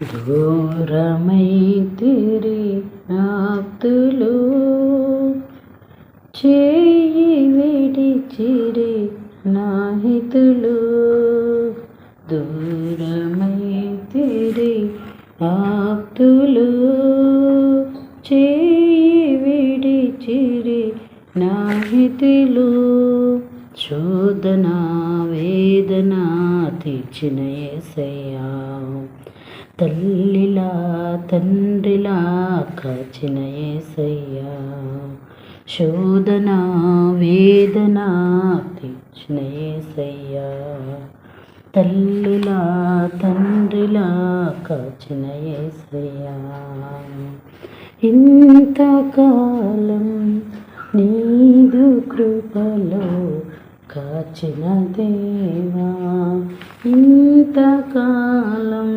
దూరమైతిరి ఆప్తులు, చేయి విడిచిరి నాహితులు. దూరమైతిరి ఆప్తులు, చేయి విడిచిరి నాహితులు. శోధన వేదన తీర్చిన యేసయ్యా, తల్లిలా తండ్రిలా కాచిన యేసయ్యా. శోధన వేదన తీర్చిన యేసయ్యా, తల్లిలా తండ్రిలా కాచిన యేసయ్యా. ఇంతకాలం నీదు కృపలో కాచిన దేవా, ఇంతకాలం